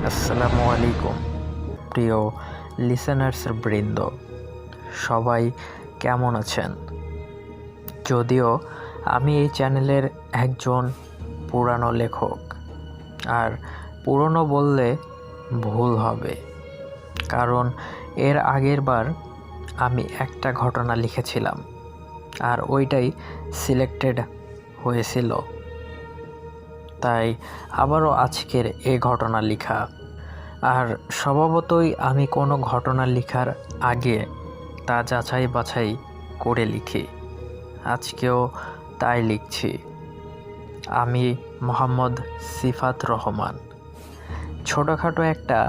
আসসালামু আলাইকুম প্রিয় লিসেনার্স বৃন্দ, সবাই কেমন আছেন? যদিও আমি এই চ্যানেলের একজন পুরানো লেখক, আর পুরনো বললে ভুল হবে, কারণ এর আগের বার আমি একটা ঘটনা লিখেছিলাম আর ওইটাই সিলেক্টেড হয়েছিল, তাই আবারও আজকের এই ঘটনা লেখা। আর স্বভাবতই আমি কোনো ঘটনা লেখার আগে তা যাচাই বাছাই করে লিখি। আজকেও তাই লিখছি। আমি মোহাম্মদ সিফাত রহমান ছোটোখাটো একটা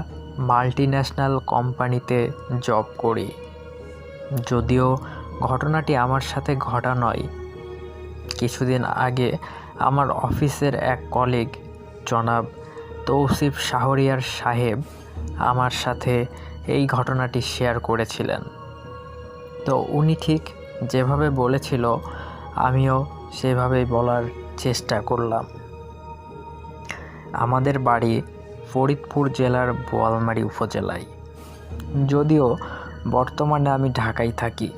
মাল্টিন্যাশনাল কোম্পানিতে জব করি। যদিও ঘটনাটি আমার সাথে ঘটা নয়, কিছুদিন আগে আমার অফিসের এক কলিগ জনাব তৌসিফ শাহরিয়ার সাহেব আমার সাথে এই ঘটনাটি শেয়ার করেছিলেন। তো উনি ঠিক যেভাবে বলেছিল আমিও সেভাবেই বলার চেষ্টা করলাম। আমাদের বাড়ি ফরিদপুর জেলার বোয়ালমারী উপজেলায়। যদিও বর্তমানে আমি ঢাকায় থাকি,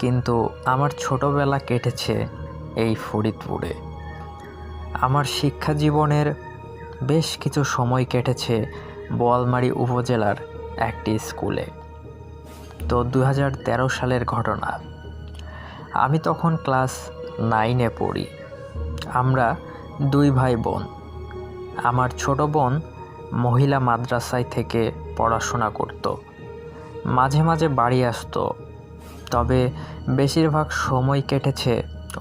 কিন্তু আমার ছোটোবেলা কেটেছে এই ফরিদপুরে। আমার শিক্ষা জীবনের বেশ কিছু সময় কেটেছে বোয়ালমারী উপজেলার একটি স্কুলে। তো 2013 সালের ঘটনা। আমি তখন ক্লাস 9-এ পড়ি। আমরা 2 ভাই বোন। আমার ছোট বোন মহিলা মাদ্রাসায় থেকে পড়াশোনা করত, মাঝে মাঝে বাড়ি আসতো, তবে বেশিরভাগ সময় কেটেছে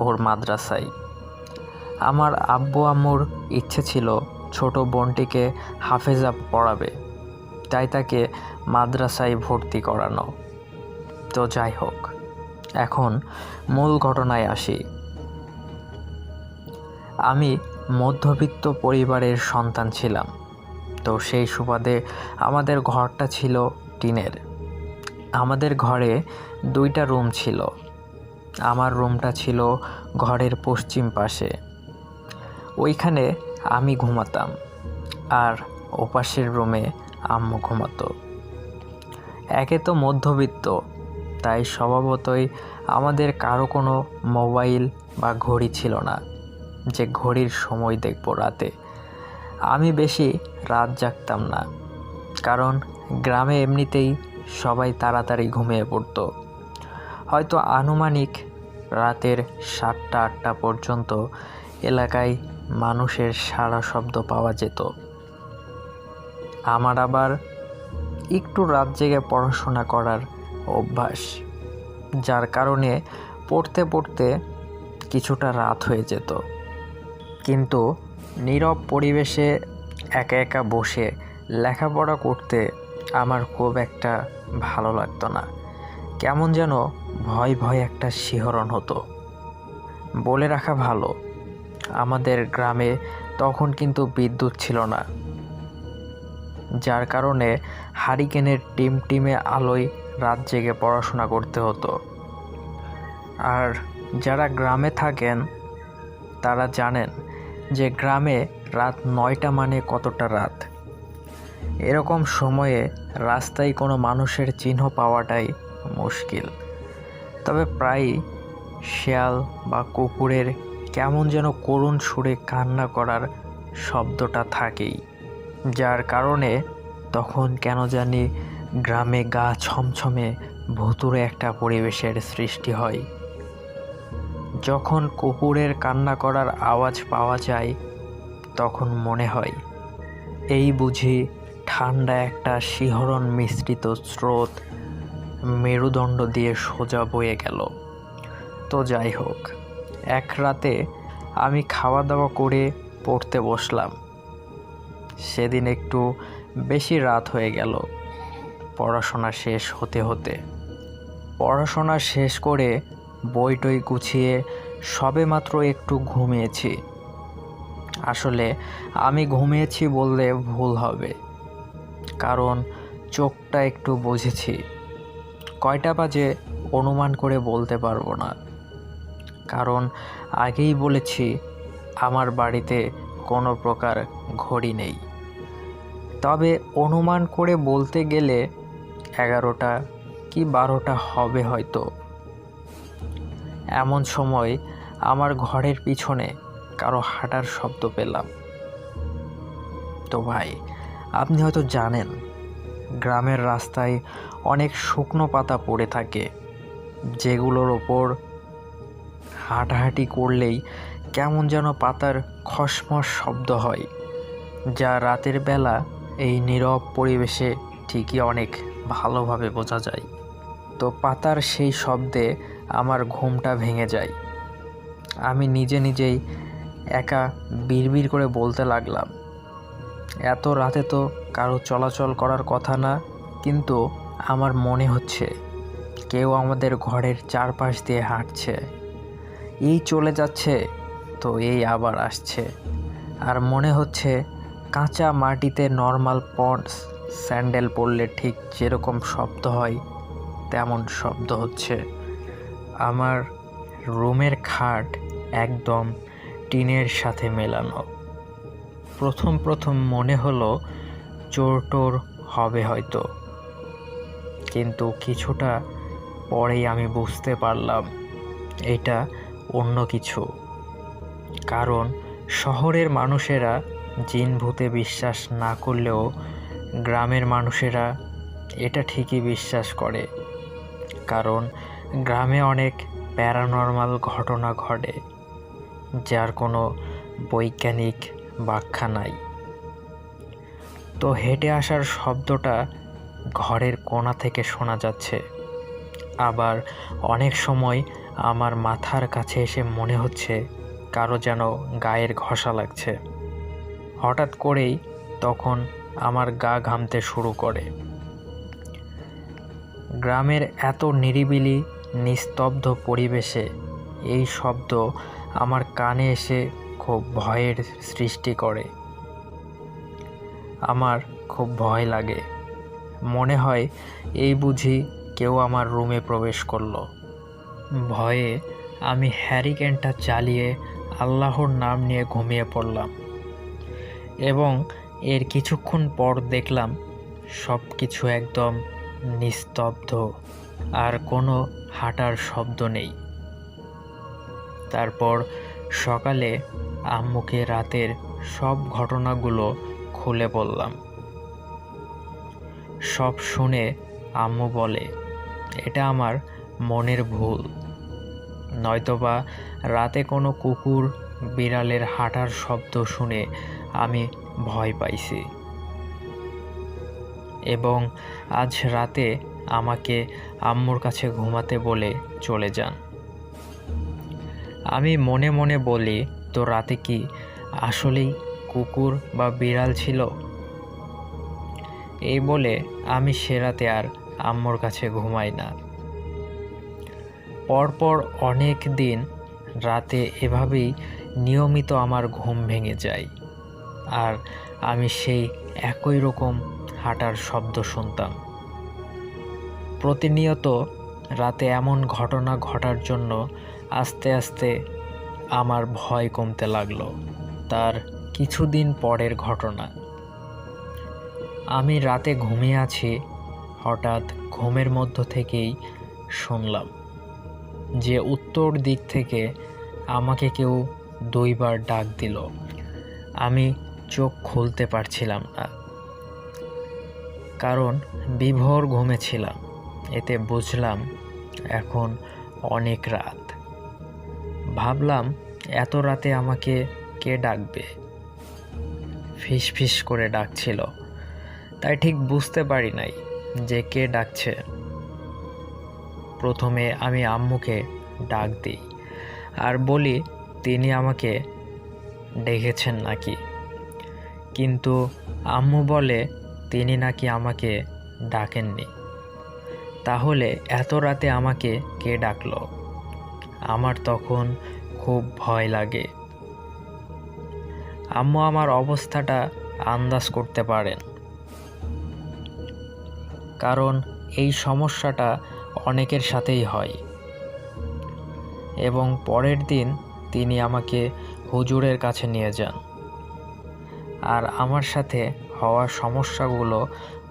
ওর মাদ্রাসায়। আমার আব্বু আম্মুর ইচ্ছে ছিল ছোট বোনটিকে হাফেজা পড়াবে, তাই তাকে মাদ্রাসায় ভর্তি করানো। তো যাই হোক, এখন মূল ঘটনায় আসি। আমি মধ্যবিত্ত পরিবারের সন্তান ছিলাম, তো সেই সুবাদে আমাদের ঘরটা ছিল টিনের। আমাদের ঘরে 2টা রুম ছিল। আমার রুমটা ছিল ঘরের পশ্চিম পাশে। ওইখানে আমি ঘুমাতাম, আর ওপাশের রুমে আম্মু ঘুমাতো। একে তো মধ্যবিত্ত, তাই স্বভাবতই আমাদের কারো কোনো মোবাইল বা ঘড়ি ছিল না যে ঘড়ির সময় দেখব রাতে। আমি বেশি রাত জাগতাম না, কারণ গ্রামে এমনিতেই সবাই তাড়াতাড়ি ঘুমিয়ে পড়ত। হয়তো আনুমানিক রাতের 7টা-8টা পর্যন্ত এলাকায় মানুষের সাড়া শব্দ পাওয়া যেত। আমার আবার একটু রাত জেগে পড়াশোনা করার অভ্যাস, যার কারণে পড়তে পড়তে কিছুটা রাত হয়ে যেত। কিন্তু নীরব পরিবেশে একা একা বসে লেখাপড়া করতে আমার খুব একটা ভালো লাগতো না। কেমন যেন ভয় ভয় একটা শিহরণ হতো। বলে রাখা ভালো, আমাদের গ্রামে তখন কিন্তু বিদ্যুৎ ছিল না, যার কারণে হারিকেনের টিমটিমে আলোয় রাত জেগে পড়াশোনা করতে হতো। আর যারা গ্রামে থাকেন তারা জানেন যে গ্রামে রাত 9টা মানে কতটা রাত। এরকম সময়ে রাস্তায় কোনো মানুষের চিহ্ন পাওয়াটাই মুশকিল। তবে প্রায়ই শেয়াল বা কুকুরের কেমন যেন করুণ সুরে কান্না করার শব্দটা থাকেই, যার কারণে তখন কেন জানি গ্রামে গা ছমছমে ভুতুড়ে একটা পরিবেশের সৃষ্টি হয়। যখন কুকুরের কান্না করার আওয়াজ পাওয়া যায়, তখন মনে হয় এই বুঝি ঠান্ডা একটা শিহরণ মিশ্রিত স্রোত মেরুদণ্ড দিয়ে সোজা বয়ে গেল। তো যাই হোক, এক রাতে আমি খাওয়া দাওয়া করে পড়তে বসলাম। সেদিন একটু বেশি রাত হয়ে গেল পড়াশোনা শেষ হতে হতে। পড়াশোনা শেষ করে বই টই গুছিয়ে সবেমাত্র একটু ঘুমিয়েছি। আসলে আমি ঘুমিয়েছি বললে ভুল হবে, কারণ চোখটা একটু বুঝেছি। কয়টা বাজে অনুমান করে বলতে পারবো না, কারণ আগেই বলেছি আমার বাড়িতে কোনো প্রকার ঘড়ি নেই। তবে অনুমান করে বলতে গেলে 11টা কি 12টা হবে হয়তো। এমন সময় আমার ঘরের পিছনে কারো হাঁটার শব্দ পেলাম। তো ভাই, আপনি হয়তো জানেন গ্রামের রাস্তায় অনেক শুকনো পাতা পড়ে থাকে, যেগুলোর ওপর হাঁটাহাঁটি করলেই কেমন যেন পাতার খসমস শব্দ হয়, যা রাতের বেলা এই নীরব পরিবেশে ঠিকই অনেক ভালোভাবে বোঝা যায়। তো পাতার সেই শব্দে আমার ঘুমটা ভেঙে যায়। আমি নিজেই একা বিড়বিড় করে বলতে লাগলাম, এত রাতে তো কারো চলাচল করার কথা না, কিন্তু আমার মনে হচ্ছে কেউ আমাদের ঘরের চারপাশ দিয়ে হাঁটছে। এই চলে যাচ্ছে তো এই আবার আসছে, আর মনে হচ্ছে কাঁচা মাটিতে নর্মাল পন্ডস স্যান্ডেল পরলে ঠিক যেরকম শব্দ হয় তেমন শব্দ হচ্ছে। আমার রুমের খাট একদম টিনের সাথে মেলানো। প্রথম মনে হলো চোর টোর হবে হয়তো, কিন্তু কিছুটা পরেই আমি বুঝতে পারলাম এটা অন্য কিছু। কারণ শহরের মানুষেরা জিন ভূতে বিশ্বাস না করলেও গ্রামের মানুষেরা এটা ঠিকই বিশ্বাস করে, কারণ গ্রামে অনেক প্যারানর্মাল ঘটনা ঘটে যার কোনো বৈজ্ঞানিক ব্যাখ্যা নাই। তো হেঁটে আসার শব্দটা ঘরের কোণা থেকে শোনা যাচ্ছে, আবার অনেক সময় আমার মাথার কাছে এসে মনে হচ্ছে কারো যেন গায়ের ঘষা লাগছে। হঠাৎ করেই তখন আমার গা ঘামতে শুরু করে। গ্রামের এত নিরিবিলি নিস্তব্ধ পরিবেশে এই শব্দ আমার কানে এসে খুব ভয়ের সৃষ্টি করে। আমার খুব ভয় লাগে, মনে হয় এই বুঝি কেউ আমার রুমে প্রবেশ করলো। ভয়ে আমি হ্যারিকেনটা চালিয়ে আল্লাহর নাম নিয়ে ঘুমিয়ে পড়লাম, এবং এর কিছুক্ষণ পর দেখলাম সব কিছু একদম নিস্তব্ধ, আর কোনো হাঁটার শব্দ নেই। তারপর সকালে আম্মুকে রাতের সব ঘটনাগুলো খুলে বললাম। সব শুনে আম্মু বলে এটা আমার মনের ভুল, নয়তোবা রাতে কোনো কুকুর বিড়ালের হাঁটার শব্দ শুনে আমি ভয় পাইছি, এবং আজ রাতে আমাকে আম্মুর কাছে ঘুমাতে বলে চলে যান। আমি মনে মনে বলি, তো রাতে কি আসলেই কুকুর বা বিড়াল ছিল? এই বলে আমি সে রাতে আর আম্মুর কাছে ঘুমাই না। পরপর অনেক দিন রাতে এভাবেই নিয়মিত আমার ঘুম ভেঙে যায়, আর আমি সেই একই রকম হাঁটার শব্দ শুনতাম। প্রতিনিয়ত রাতে এমন ঘটনা ঘটার জন্য আস্তে আস্তে আমার ভয় কমতে লাগলো। তার কিছুদিন পরের ঘটনা, আমি রাতে ঘুমিয়ে আছি, হঠাৎ ঘুমের মধ্য থেকেই শুনলাম যে উত্তর দিক থেকে আমাকে কেউ 2 বার ডাক দিল। আমি চোখ খুলতে পারছিলাম না, কারণ বিভোর ঘুমেছিলাম। এতে বুঝলাম এখন অনেক রাত। ভাবলাম এত রাতে আমাকে কে ডাকবে, ফিস করে ডাকছিল, তাই ঠিক বুঝতে পারি নাই যে কে ডাকছে। প্রথমে আমি আম্মুকে ডাক দিই আর বলি তিনি আমাকে ডেকেছেন নাকি, কিন্তু আম্মু বলে তিনি নাকি আমাকে ডাকেননি। তাহলে এত রাতে আমাকে কে ডাকলো? আমার তখন খুব ভয় লাগে। আম্মু আমার অবস্থাটা আন্দাজ করতে পারেন, কারণ এই সমস্যাটা অনেকের সাথেই হয়। এবং পরের দিন তিনি আমাকে হুজুরের কাছে নিয়ে যান, আর আমার সাথে হওয়া সমস্যাগুলো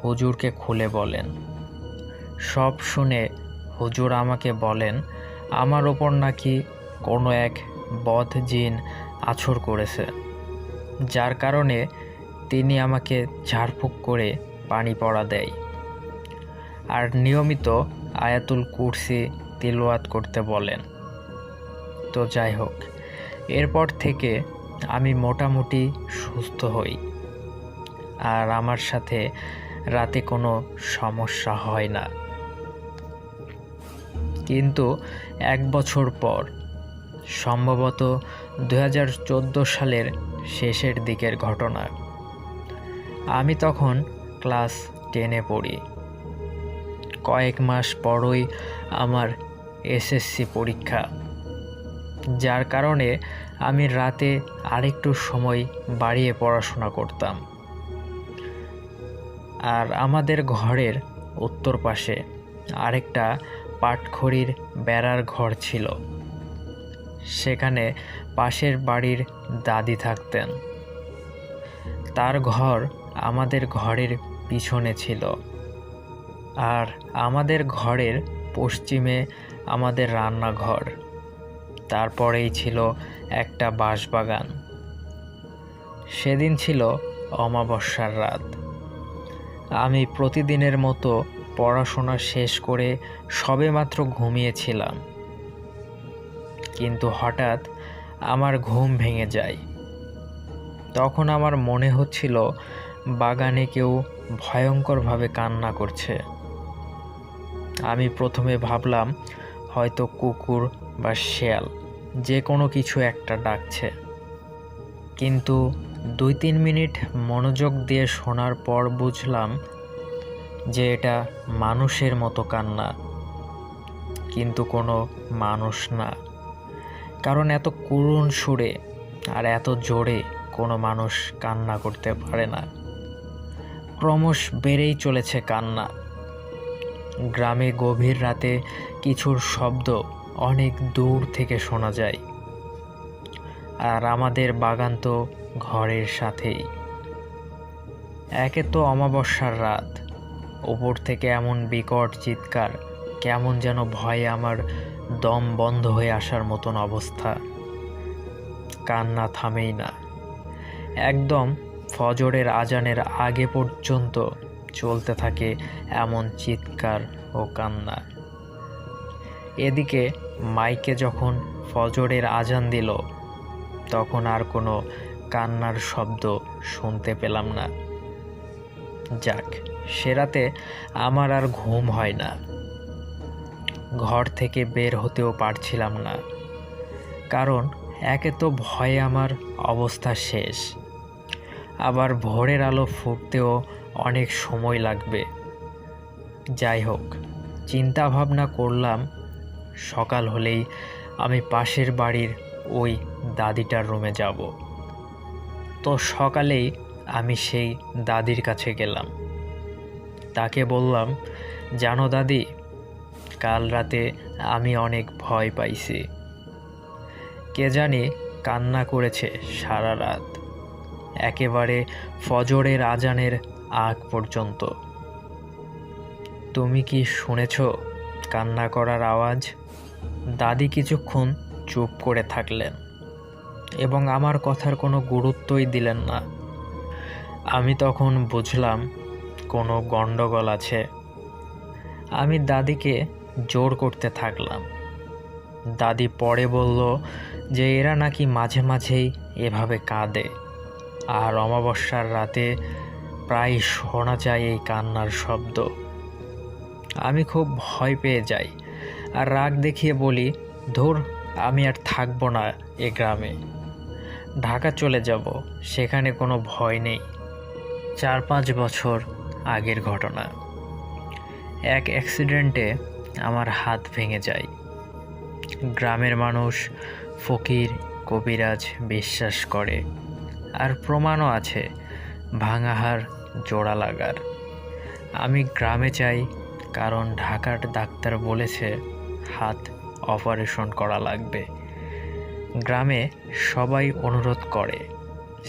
হুজুরকে খুলে বলেন। সব শুনে হুজুর আমাকে বলেন আমার ওপর নাকি কোনো এক বদ জিন আছর করেছে, যার কারণে তিনি আমাকে ঝাড়ফুঁক করে পানি পড়া দেয় আর নিয়মিত আয়াতুল কুরসি তিলাওয়াত করতে বলেন। তো যাই হোক, এরপর থেকে আমি মোটামুটি সুস্থ হই আর আমার সাথে রাতে কোনো সমস্যা হয় না। কিন্তু 1 বছর পর, সম্ভবত 2014 সালের শেষের দিকের ঘটনা, আমি তখন ক্লাস 10-এ পড়ি। কয়েক মাস পরই আমার এসএসসি পরীক্ষা, যার কারণে আমি রাতে আরেকটু সময় বাড়িয়ে পড়াশোনা করতাম। আর আমাদের ঘরের উত্তর পাশে আরেকটা পাটখড়ির বেড়ার ঘর ছিল। সেখানে পাশের বাড়ির দাদি থাকতেন। তার ঘর আমাদের ঘরের পিছনে ছিল, আর আমাদের ঘরের পশ্চিমে আমাদের রান্নাঘর, তারপরেই ছিল একটা বাঁশবাগান। সেদিন ছিল অমাবস্যার রাত। আমি প্রতিদিনের মতো পড়াশোনা শেষ করে সবেমাত্র ঘুমিয়েছিলাম, কিন্তু হঠাৎ আমার ঘুম ভেঙে যায়। তখন আমার মনে হচ্ছিল বাগানে কেউ ভয়ঙ্করভাবে কান্না করছে। আমি প্রথমে ভাবলাম হয়তো কুকুর বা শেয়াল যে কোনো কিছু একটা ডাকছে, কিন্তু 2-3 মিনিট মনোযোগ দিয়ে শোনার পর বুঝলাম যে এটা মানুষের মতো কান্না, কিন্তু কোনো মানুষ না। কারণ এত করুণ সুরে আর এত জোরে কোনো মানুষ কান্না করতে পারে না। ক্রমশ বেড়েই চলেছে কান্না। গ্রামে গভীর রাতে কিছুর শব্দ অনেক দূর থেকে শোনা যায়, আর আমাদের বাগান তো ঘরের সাথেই। একে তো অমাবস্যার রাত, উপর থেকে এমন বিকট চিৎকার, কেমন যেন ভয়ে আমার দম বন্ধ হয়ে আসার মতন অবস্থা। কান্না থামেই না, একদম ফজরের আজানের আগে পর্যন্ত চলতে থাকে এমন চিৎকার ও কান্না। এদিকে মাইকে যখন ফজরের আজান দিল, তখন আর কোনো কান্নার শব্দ শুনতে পেলাম না। যাক, সে রাতে আমার আর ঘুম হয় না। ঘর থেকে বের হতেও পারছিলাম না, কারণ একে তো ভয়ে আমার অবস্থা শেষ, আবার ভোরের আলো ফুটতেও অনেক সময় লাগবে। যাই হোক, চিন্তা ভাবনা করলাম সকাল হলেই আমি পাশের বাড়ির ওই দাদিটার রুমে যাব। তো সকালেই আমি সেই দাদির কাছে গেলাম। তাকে বললাম, জানো দাদি, কাল রাতে আমি অনেক ভয় পাইছি। কে জানি কান্না করেছে সারা রাত, একেবারে ফজরের আজানের আগ পর্যন্ত। তুমি কি শুনেছ কান্না করার আওয়াজ? দাদি কিছুক্ষণ চুপ করে থাকলেন এবং আমার কথার কোনো গুরুত্বই দিলেন না। আমি তখন বুঝলাম কোনো গণ্ডগোল আছে। আমি দাদিকে জোর করতে থাকলাম। দাদি পরে বলল যে এরা নাকি মাঝে মাঝেই এভাবে কাঁদে, আর অমাবস্যার রাতে প্রায় শোনা যায় এই কান্নার শব্দ। আমি খুব ভয় পেয়ে যাই আর রাগ দেখিয়ে বলি, ধুর, আমি আর থাকবো না এ গ্রামে, ঢাকা চলে যাব, সেখানে কোনো ভয় নেই। 4-5 বছর আগের ঘটনা। এক অ্যাক্সিডেন্টে আমার হাত ভেঙে যায়। গ্রামের মানুষ ফকির কবিরাজ বিশ্বাস করে, আর প্রমাণও আছে ভাঙা হাড় জোড়া লাগার। আমি গ্রামে চাই, কারণ ঢাকার ডাক্তার বলেছে হাত অপারেশন করা লাগবে। গ্রামে সবাই অনুরোধ করে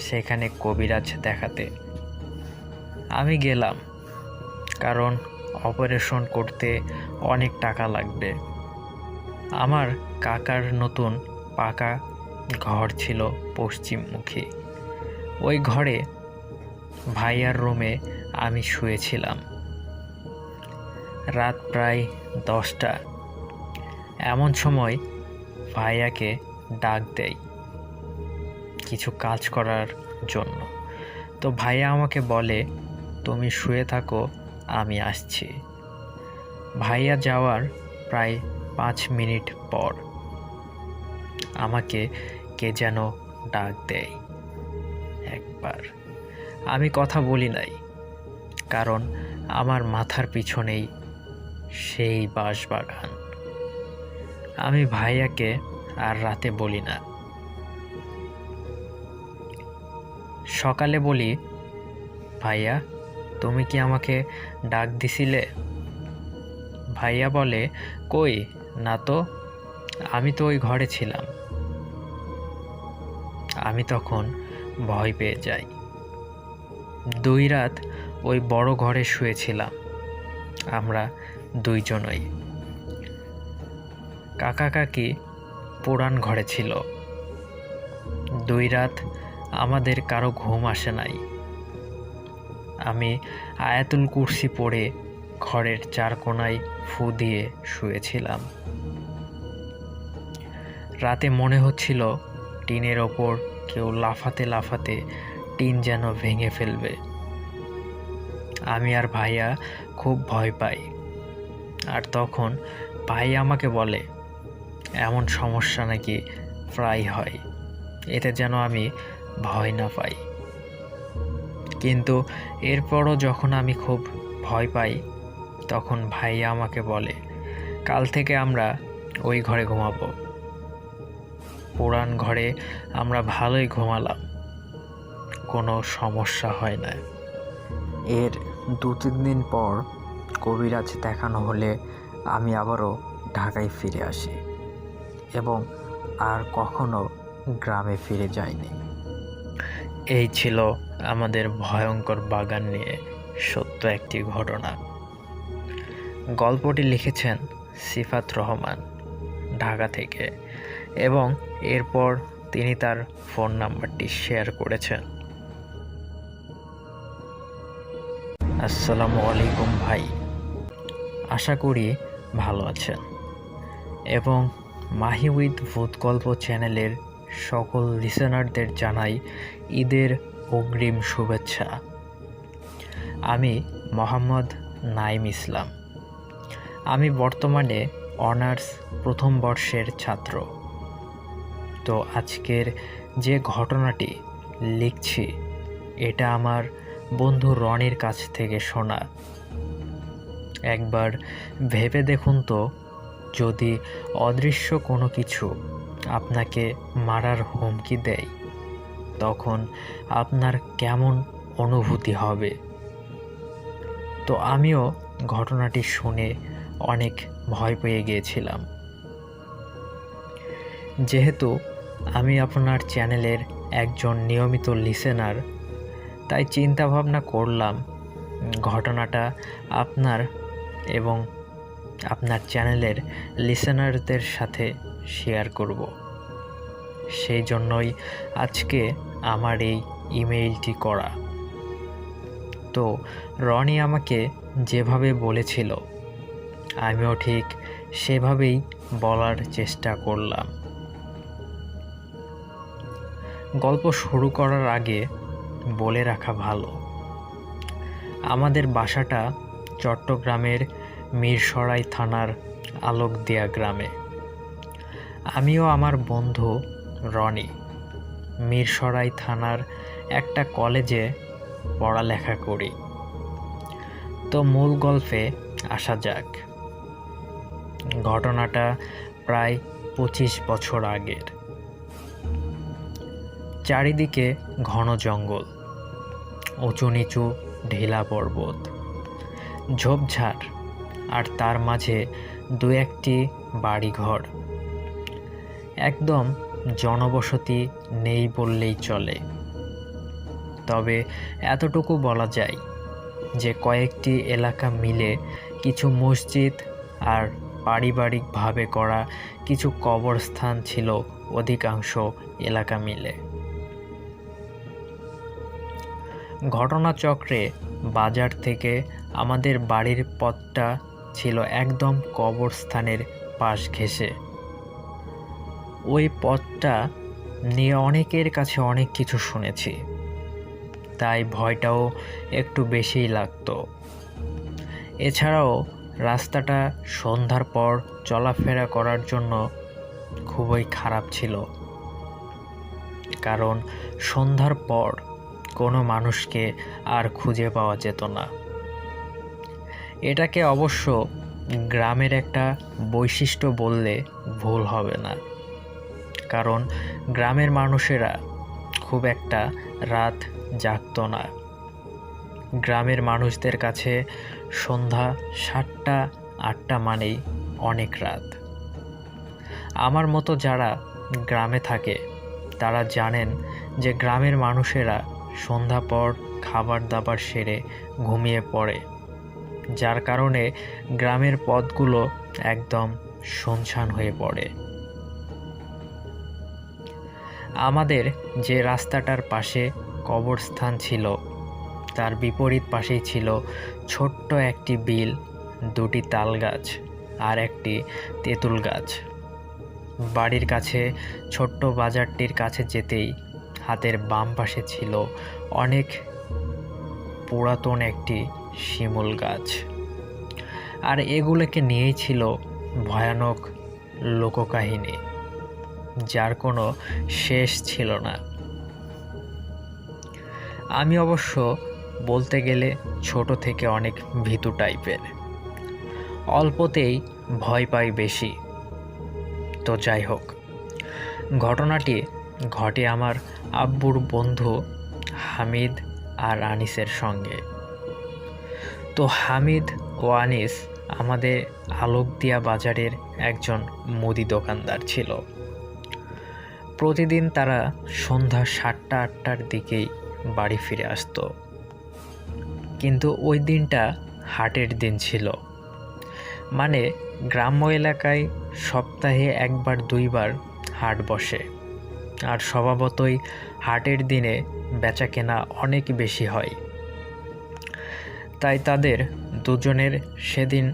সেখানে কবিরাজ দেখাতে। আমি গেলাম, কারণ অপারেশন করতে অনেক টাকা লাগবে। আমার কাকার নতুন পাকা ঘর ছিল পশ্চিমমুখী। ওই ঘরে ভাইয়ার রুমে আমি শুয়েছিলাম। রাত প্রায় 10টা। এমন সময় ভাইয়াকে ডাক দেয় কিছু কাজ করার জন্য। তো ভাইয়া আমাকে বলে, তুমি শুয়ে থাকো, আমি আসছি। ভাইয়া যাওয়ার প্রায় 5 মিনিট পর আমাকে কে যেন ডাক দেয় একবার। আমি কথা বলি নাই, কারণ আমার মাথার পিছনেই সেই বাঁশবাগান। আমি ভাইয়াকে আর রাতে বলি না। সকালে বলি, ভাইয়া তুমি কি আমাকে ডাক দিছিলে? ভাইয়া বলে, কই না তো, আমি তো ওই ঘরে ছিলাম। আমি তখন ভয় পেয়ে যাই। 2 রাত ওই বড় ঘরে শুয়েছিলাম আমরা দুইজনই। কাকা কাকি পুরান ঘরে ছিল। 2 রাত আমাদের কারো ঘুম আসে নাই। আমি আয়াতুল কুরসি পড়ে ঘরের 4 কোণায় ফু দিয়ে শুয়েছিলাম। রাতে মনে হচ্ছিল টিনের ওপর কেউ লাফাতে লাফাতে টিন যেন ভেঙে ফেলবে। আমি আর ভাইয়া খুব ভয় পাই। আর তখন ভাই আমাকে বলে, এমন সমস্যা নাকি প্রায় হয়, এতে যেন আমি ভয় না পাই। কিন্তু এরপরও যখন আমি খুব ভয় পাই, তখন ভাইয়া আমাকে বলে, কাল থেকে আমরা ওই ঘরে ঘুমাবো। পুরান ঘরে আমরা ভালোই ঘুমালাম, কোনো সমস্যা হয় না। এর 2-3 দিন পর কবিরাজ দেখানো হলে আমি আবারও ঢাকায় ফিরে আসি এবং আর কখনো গ্রামে ফিরে যাইনি। এই ছিল আমাদের ভয়ঙ্কর বাগান নিয়ে সত্য একটি ঘটনা। গল্পটি লিখেছেন সিফাত রহমান, ঢাকা থেকে, এবং এরপর তিনি তার ফোন নাম্বারটি শেয়ার করেছেন। আসসালামু আলাইকুম ভাই, আশা করি ভালো আছেন এবং মাহি উইথ ভূত গল্প চ্যানেলের সকল লিসেনারদের জানাই ঈদের অগ্রিম শুভেচ্ছা। আমি মোহাম্মদ নাইম ইসলাম। আমি বর্তমানে অনার্স প্রথম বর্ষের ছাত্র। তো আজকের যে ঘটনাটি লিখছি, এটা আমার বন্ধু রনির কাছ থেকে শোনা। একবার ভেবে দেখুন তো, যদি অদৃশ্য কোনো কিছু আপনাকে মারার হুমকি দেয়, তখন আপনার কেমন অনুভূতি হবে? তো আমিও ঘটনাটি শুনে অনেক ভয় পেয়ে গিয়েছিলাম। যেহেতু আমি আপনার চ্যানেলের একজন নিয়মিত লিসেনার, তাই চিন্তা ভাবনা করলাম ঘটনাটা আপনার এবং আপনার চ্যানেলের লিসেনারদের সাথে শেয়ার করব। সেই জন্যই আজকে আমার এই ইমেইলটি করা। তো রনি আমাকে যেভাবে বলেছিল, আমিও ঠিক সেভাবেই বলার চেষ্টা করলাম। গল্প শুরু করার আগে বলে রাখা ভালো, আমাদের বাসাটা চট্টগ্রামের মিরসরাই থানার আলোকদিয়া গ্রামে। আমিও আমার বন্ধু রনি মিরসরাই থানার একটা কলেজে পড়ালেখা করি। তো মূল গল্পে আসা যাক। ঘটনাটা প্রায় 25 বছর আগের। চারিদিকে ঘন জঙ্গল, উঁচু নিচু ঢিলা পর্বত, ঝোপঝাড়, আর তার মাঝে 2-1টি বাড়িঘর। একদম জনবসতি নেই বললেই চলে। তবে এতটুকু বলা যায়, যে কয়েকটি এলাকা মিলে কিছু মসজিদ আর পারিবারিকভাবে করা কিছু কবরস্থান ছিল অধিকাংশ এলাকা মিলে। ঘটনাচক্রে বাজার থেকে আমাদের বাড়ির পথটা ছিল একদম কবরস্থানের পাশ ঘেঁষে। ওই পথটা নিয়ে অনেকের কাছে অনেক কিছু শুনেছি, তাই ভয়টাও একটু বেশিই লাগতো। এছাড়াও রাস্তাটা সন্ধ্যার পর চলাফেরা করার জন্য খুবই খারাপ ছিল, কারণ সন্ধ্যার পর কোনো মানুষকে আর খুঁজে পাওয়া যেত না। এটাকে অবশ্য গ্রামের একটা বৈশিষ্ট্য বললে ভুল হবে না, কারণ গ্রামের মানুষেরা খুব একটা রাত জাগত না। গ্রামের মানুষদের কাছে সন্ধ্যা 7টা-8টা মানেই অনেক রাত। আমার মতো যারা গ্রামে থাকে তারা জানেন যে গ্রামের মানুষেরা সন্ধ্যা পর খাবার দাবার সেরে ঘুমিয়ে পড়ে, যার কারণে গ্রামের পথগুলো একদম শুনশান হয়ে পড়ে। আমাদের যে রাস্তাটার পাশে কবরস্থান ছিল তার বিপরীত পাশেই ছিল ছোট্ট একটি বিল, 2টি তাল গাছ আর একটি তেঁতুল গাছ। বাড়ির কাছে ছোট্ট বাজারটির কাছে যেতেই হাতের বাম পাশে ছিল অনেক পুরাতন একটি শিমুল গাছ, আর এগুলোকে নিয়েই ছিল ভয়ানক লোককাহিনী, যার কোনো শেষ ছিল না। আমি অবশ্য বলতে গেলে ছোট থেকে অনেক ভীতু টাইপের, অল্পতেই ভয় পাই বেশি। তো যাই হোক, ঘটনাটি ঘটে আমার আব্বুর বন্ধু হামিদ আর আনিসের সঙ্গে। তো হামিদ ও আনিস আমাদের আলোকদিয়া বাজারের একজন মুদি দোকানদার ছিল। প্রতিদিন তারা সন্ধ্যা 7টা-8টার দিকেই বাড়ি ফিরে আসতো, কিন্তু ওই দিনটা হাটের দিন ছিল। মানে গ্রাম্য এলাকায় সপ্তাহে 1-2বার হাট বসে, আর স্বভাবতই হাটের দিনে বেচাকেনা অনেক বেশি হয়। তাই তাদের দুজনের সেদিন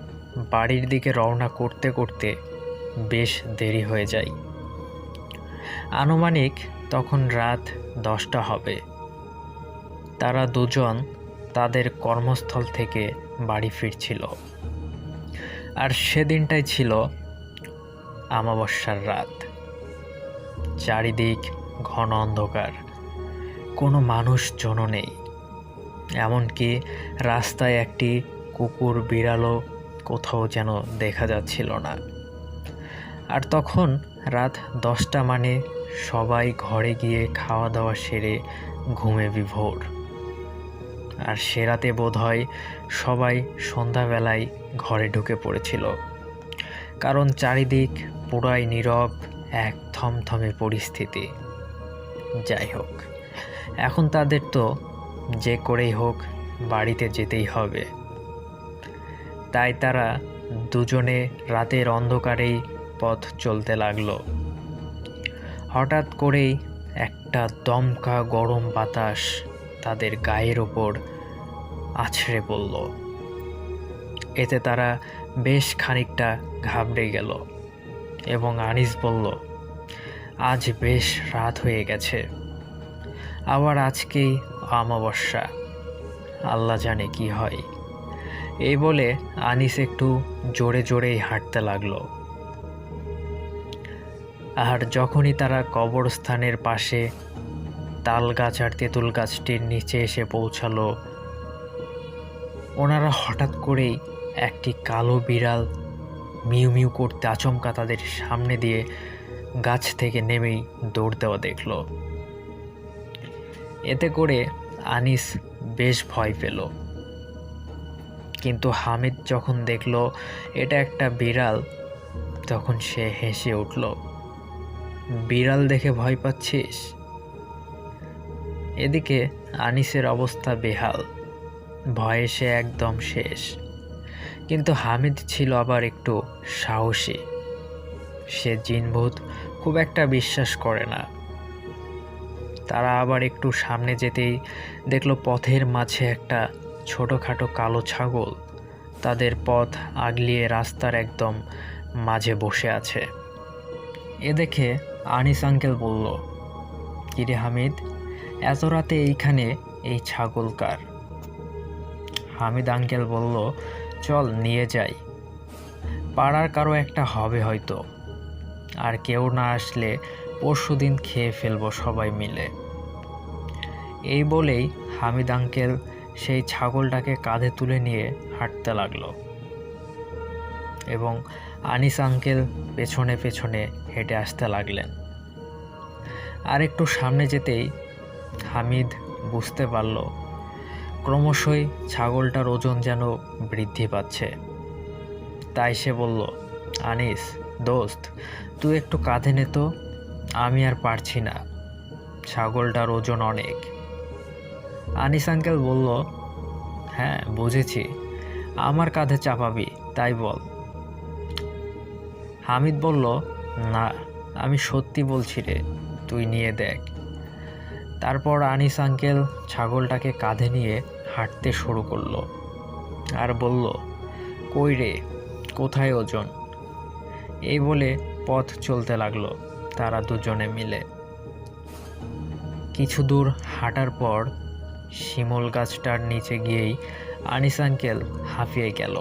বাড়ির দিকে রওনা করতে করতে বেশ দেরি হয়ে যায়। আনুমানিক তখন রাত 10টা হবে। তারা দুজন তাদের কর্মস্থল থেকে বাড়ি ফিরছিল, আর সেদিনটাই ছিল অমাবস্যার রাত। চারিদিক ঘন অন্ধকার, কোনো মানুষজনও নেই, এমনকি রাস্তায় একটি কুকুর বিড়ালও কোথাও যেন দেখা যাচ্ছিল না। আর তখন রাত 10টা মানে সবাই ঘরে গিয়ে খাওয়া দাওয়া সেরে ঘুমে বিভোর। আর সে রাতে বোধহয় সবাই সন্ধ্যাবেলায় ঘরে ঢুকে পড়েছিল, কারণ চারিদিক পুরাই নীরব, এক থমথমে পরিস্থিতি। যাই হোক, এখন তাদের তো যে করেই হোক বাড়িতে যেতেই হবে। তাই তারা দুজনে রাতের অন্ধকারেই পথ চলতে লাগলো। হঠাৎ করেই একটা দমকা গরম বাতাস তাদের গায়ের ওপর আছড়ে পড়ল। এতে তারা বেশ খানিকটা ঘাবড়ে গেল এবং আনিস বলল, আজ বেশ রাত হয়ে গেছে, আবার আজকেই অমাবস্যা, আল্লাহ জানে কি হয়। এই বলে আনিস একটু জোরে জোরেই হাঁটতে লাগলো। আর যখনই তারা কবরস্থানের পাশে তাল গাছ আর তেঁতুল গাছটির নিচে এসে পৌঁছালো, ওনারা হঠাৎ করেই একটি কালো বিড়াল মিউ মিউ করতে আচমকা তাদের সামনে দিয়ে গাছ থেকে নেমেই দৌড় দেওয়া দেখল। এতে করে আনিস বেশ ভয় পেল, কিন্তু হামিদ যখন দেখল এটা একটা বিড়াল, তখন সে হেসে উঠল। বিড়াল দেখে ভয় পাচ্ছিস? এদিকে আনিসের অবস্থা বেহাল, ভয়ে সে একদম শেষ। কিন্তু হামিদ ছিল আবার একটু সাহসী। সে জিনভূত খুব একটা বিশ্বাস করে না। তারা আবার একটু সামনে যেতেই দেখল পথের মাঝে একটা ছোটোখাটো কালো ছাগল তাদের পথ আগলিয়ে রাস্তার একদম মাঝে বসে আছে। এ দেখে আনিস আঙ্কেল বলল, কিরে হামিদ, এত রাতে এইখানে এই ছাগল কার? হামিদ আঙ্কেল বলল, চল নিয়ে যাই, পাড়ার কারো একটা হবে হয়তো, আর কেউ না আসলে পরশুদিন খেয়ে ফেলবো সবাই মিলে। এই বলেই হামিদ আঙ্কেল সেই ছাগলটাকে কাঁধে তুলে নিয়ে হাঁটতে লাগলো এবং আনিস আঙ্কেল পেছনে পেছনে হেঁটে আসতে লাগলেন। আর একটু সামনে যেতেই হামিদ বুঝতে পারল ক্রমশই ছাগলটার ওজন যেন বৃদ্ধি পাচ্ছে। তাই সে বলল, আনিস দোস্ত, তুই একটু কাঁধে নে তো, আমি আর পারছি না, ছাগলটার ওজন অনেক। আনিস আঙ্কেল বলল, হ্যাঁ বুঝেছি, আমার কাঁধে চাপাবি তাই বল। হামিদ বলল, না আমি সত্যি বলছি রে, তুই নিয়ে দেখ। তারপর আনিস আঙ্কেল ছাগলটাকে কাঁধে নিয়ে হাঁটতে শুরু করলো আর বলল, কই রে, কোথায় ওজন? এই বলে পথ চলতে লাগলো তারা দুজনে মিলে। কিছু দূর হাঁটার পর শিমুল গাছটার নিচে গিয়েই আনিস আঙ্কেল হাঁফিয়ে গেল।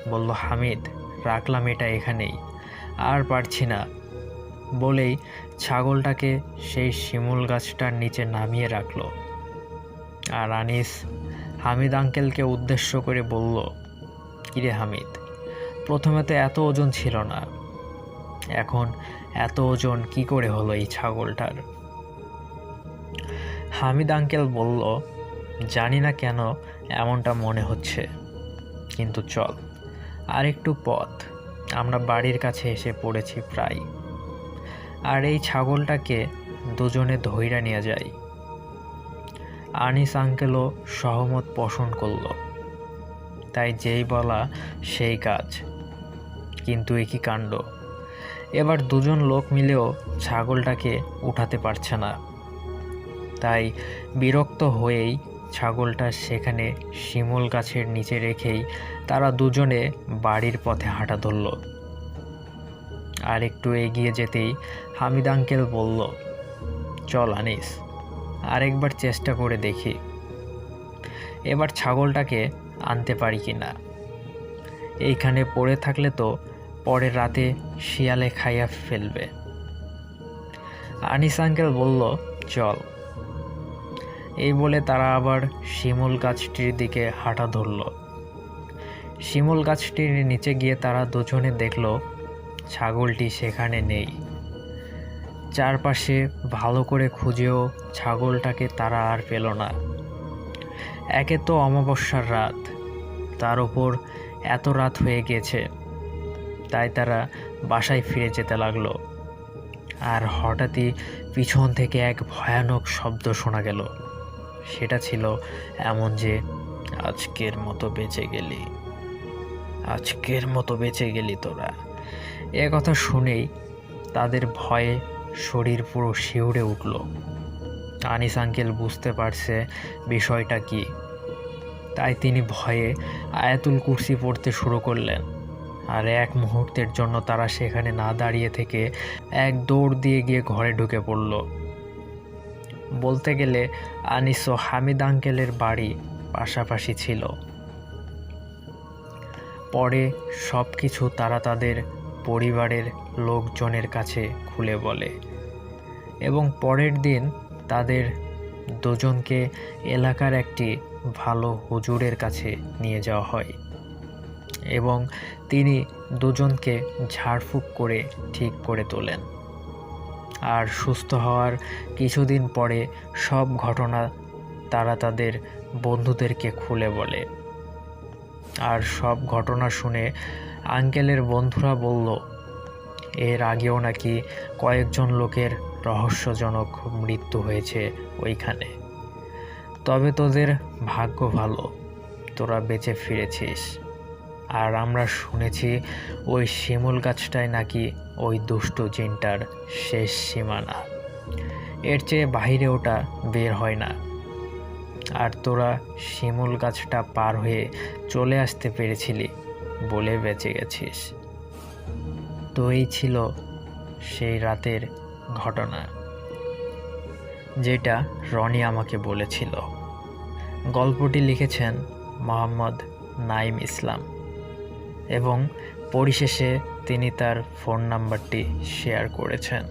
বলল, হামিদ রাখলাম এটা এখানেই, আর পারছি না। বলেই ছাগলটাকে সেই শিমুল গাছটার নিচে নামিয়ে রাখল। আর আনিস হামিদ আঙ্কেলকে উদ্দেশ্য করে বলল, কিরে হামিদ, প্রথমে তো এত ওজন ছিল না, এখন এত ওজন কি করে হলো এই ছাগলটার? হামিদ আঙ্কেল বলল, জানি না কেন এমনটা মনে হচ্ছে, কিন্তু চল, আর একটু পথ, আমরা বাড়ির কাছে এসে পড়েছি প্রায়, আর এই ছাগলটাকে দুজনে ধইরা নিয়ে যাই। আনিস আঙ্কেলও সহমত পোষণ করল। তাই যেই বলা সেই কাজ। কিন্তু একই কাণ্ড, এবার দুজন লোক মিলেও ছাগলটাকে উঠাতে পারছে না। তাই বিরক্ত হয়েই ছাগলটা সেখানে শিমুল গাছের নিচে রেখেই তারা দুজনে বাড়ির পথে হাঁটা ধরল। আর একটু এগিয়ে যেতেই হামিদ আঙ্কেল বলল, চল আনিস, আরেকবার চেষ্টা করে দেখি, এবার ছাগলটাকে আনতে পারি কি না। এইখানে পড়ে থাকলে তো পরের রাতে শিয়ালে খাইয়া ফেলবে। আনিস আঙ্কেল বলল, চল। এই বলে তারা আবার শিমুল গাছটির দিকে হাঁটা ধরল। শিমুল গাছটির নিচে গিয়ে তারা দুজনে দেখল ছাগলটি সেখানে নেই। চারপাশে ভালো করে খুঁজেও ছাগলটাকে তারা আর পেল না। একে তো অমাবস্যার রাত, তার উপর এত রাত হয়ে গেছে, তাই তারা বাসায় ফিরে যেতে লাগলো। আর হঠাৎই পিছন থেকে এক ভয়ানক শব্দ শোনা গেল। সেটা ছিল এমন যে, আজকের মতো বেঁচে গেলি, আজকের মতো বেঁচে গেলি তোরা। এ কথা শুনেই তাদের ভয়ে শরীর পুরো শিউরে উঠল। আনিস আঙ্কেল বুঝতে পারছে বিষয়টা কি, তাই তিনি ভয়ে আয়াতুল কুরসি পড়তে শুরু করলেন। আর এক মুহূর্তের জন্য তারা সেখানে না দাঁড়িয়ে থেকে এক দৌড় দিয়ে গিয়ে ঘরে ঢুকে পড়ল। বলতে গেলে আনিস ও হামিদ আঙ্কেলের বাড়ি পাশাপাশি ছিল। পরে সব কিছু তারা তাদের পরিবারের লোকজনের কাছে খুলে বলে এবং পরের দিন তাদের দুজনকে এলাকার একটি ভালো হুজুরের কাছে নিয়ে যাওয়া হয় এবং তিনি দুজনকে ঝাড়ফুঁক করে ঠিক করে তোলেন। আর সুস্থ হওয়ার কিছুদিন পরে সব ঘটনা তারা তাদের বন্ধুদেরকে খুলে বলে। আর সব ঘটনা শুনে আঙ্কেলের বন্ধুরা বলল, এর আগেও নাকি কয়েকজন লোকের রহস্যজনক মৃত্যু হয়েছে ওইখানে, তবে তোদের ভাগ্য ভালো, তোরা বেঁচে ফিরেছিস। আর আমরা শুনেছি ওই শিমুল গাছটাই নাকি ওই দুষ্টু জিনটার শেষ সীমানা, এর চেয়ে বাইরে ওটা বের হয় না। আর তোরা শিমুল গাছটা পার হয়ে চলে আসতে পেরেছিলি বলে বেঁচে গেছিস। তো এই ছিল সেই রাতের ঘটনা, যেটা রনি আমাকে বলেছিল। গল্পটি লিখেছেন মোহাম্মদ নাইম ইসলাম এবং পরিশেষে তিনি তার ফোন নাম্বারটি শেয়ার করেছেন।